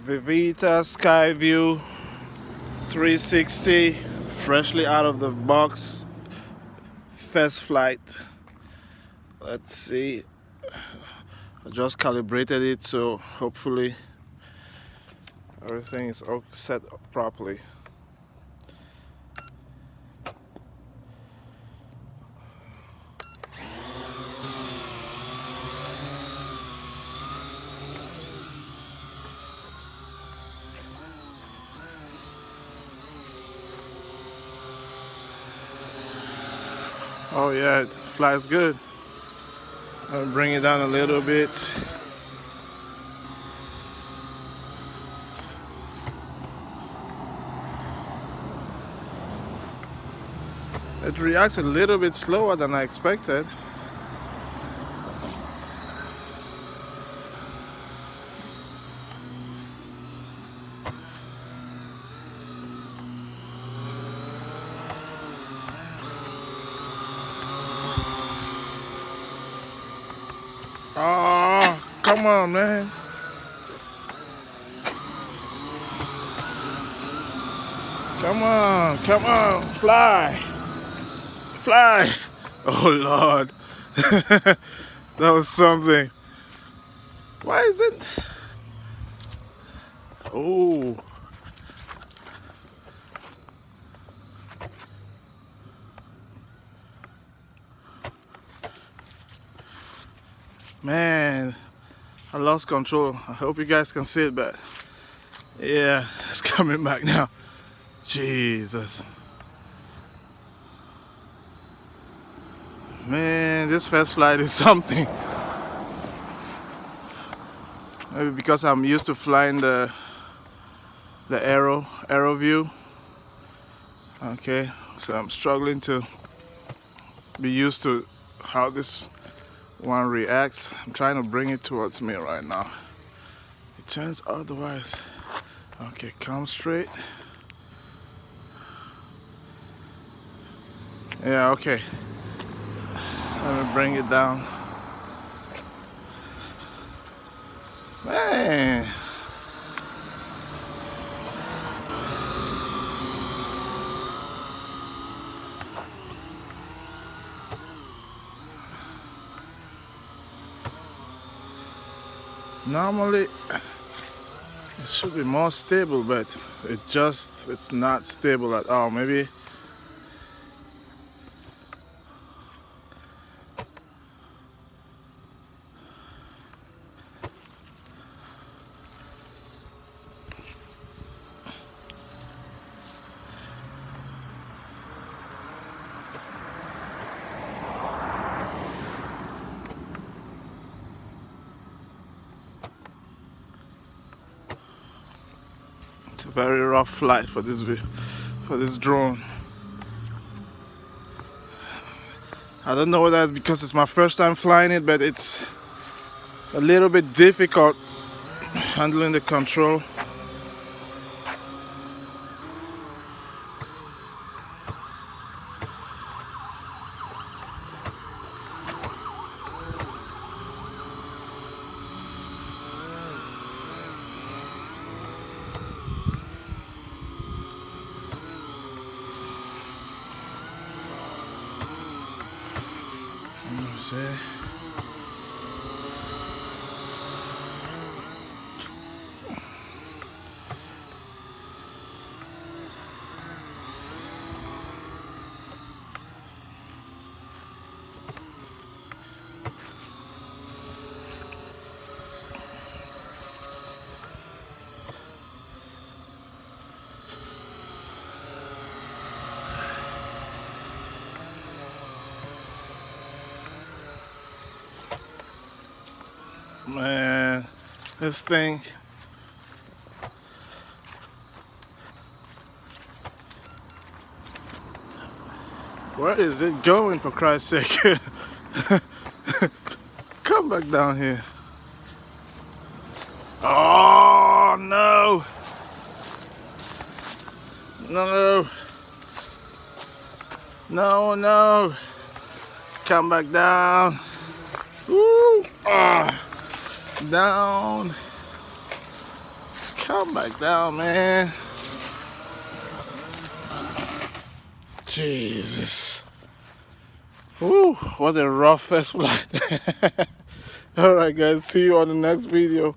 Vivitar Skyview 360, freshly out of the box, first flight. Let's see. I just calibrated it, so hopefully everything is all set properly. Oh yeah, it flies good. I'll bring it down a little bit. It reacts a little bit slower than I expected. Oh, come on, man. Come on, fly. Fly. Oh, Lord. That was something. Why is it? Oh. Man, I lost control. I hope you guys can see it, but yeah, it's coming back now. Jesus. Man, this first flight is something. Maybe because I'm used to flying the aero view. Okay, so I'm struggling to be used to how this one reacts. I'm trying to bring it towards me right now. It turns otherwise. Okay, come straight. Yeah, okay. Let me bring it down. Man. Normally it should be more stable, but it's not stable at all. Maybe it's a very rough flight for this drone. I don't know whether it's because it's my first time flying it, but it's a little bit difficult handling the control. See? Man, this thing. Where is it going, for Christ's sake? Come back down here. Oh no! No! No, no! Come back down. Woo! Ah! Down. Come back down, man. Jesus. Woo, what a rough first flight. Alright guys, see you on the next video.